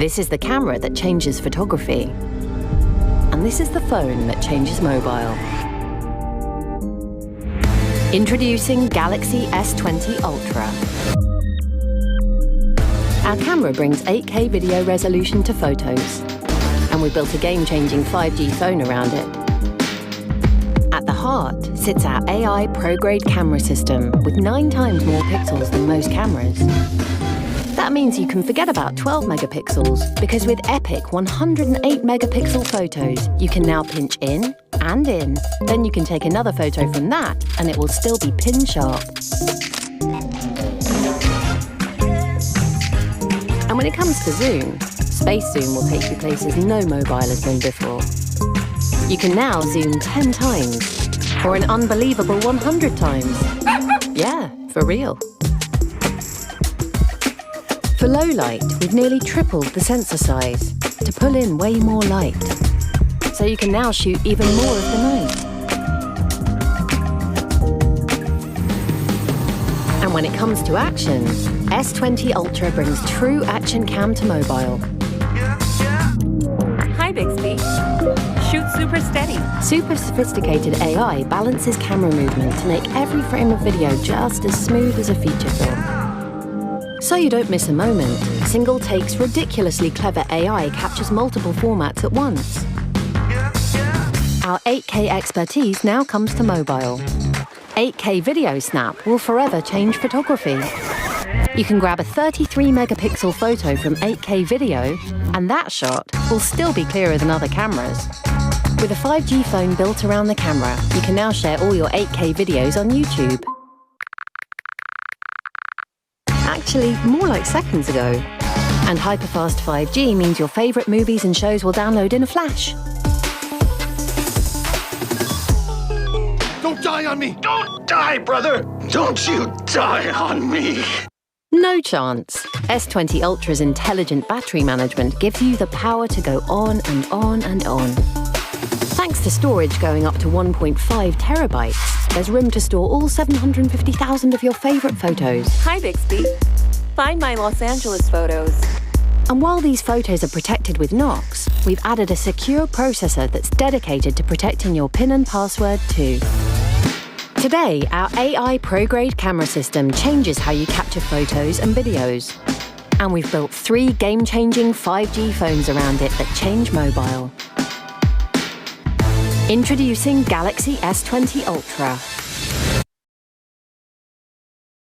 This is the camera that changes photography. And this is the phone that changes mobile. Introducing Galaxy S20 Ultra. Our camera brings 8K video resolution to photos, and we built a game-changing 5G phone around it. At the heart sits our AI pro-grade camera system with 9 times more pixels than most cameras. That means you can forget about 12 megapixels, because with epic 108 megapixel photos, you can now pinch in and in. Then you can take another photo from that, and it will still be pin sharp. And when it comes to zoom, Space Zoom will take you places no mobile has been before. You can now zoom 10 times, or an unbelievable 100 times. Yeah, for real. For low light, we've nearly tripled the sensor size to pull in way more light. So you can now shoot even more of the night. And when it comes to action, S20 Ultra brings true action cam to mobile. Hi, Bixby. Shoot super steady. Super sophisticated AI balances camera movement to make every frame of video just as smooth as a feature film. So you don't miss a moment, Single Take's ridiculously clever AI captures multiple formats at once. Our 8K expertise now comes to mobile. 8K Video Snap will forever change photography. You can grab a 33 megapixel photo from 8K video, and that shot will still be clearer than other cameras. With a 5G phone built around the camera, you can now share all your 8K videos on YouTube. Actually, more like seconds ago. And hyperfast 5G means your favourite movies and shows will download in a flash. Don't die on me! Don't die, brother! Don't you die on me! No chance. S20 Ultra's intelligent battery management gives you the power to go on and on and on. Thanks to storage going up to 1.5 terabytes, there's room to store all 750,000 of your favourite photos. Hi, Bixby. Find my Los Angeles photos. And while these photos are protected with Knox, we've added a secure processor that's dedicated to protecting your PIN and password too. Today, our AI pro-grade camera system changes how you capture photos and videos. And we've built 3 game-changing 5G phones around it that change mobile. Introducing Galaxy S20 Ultra.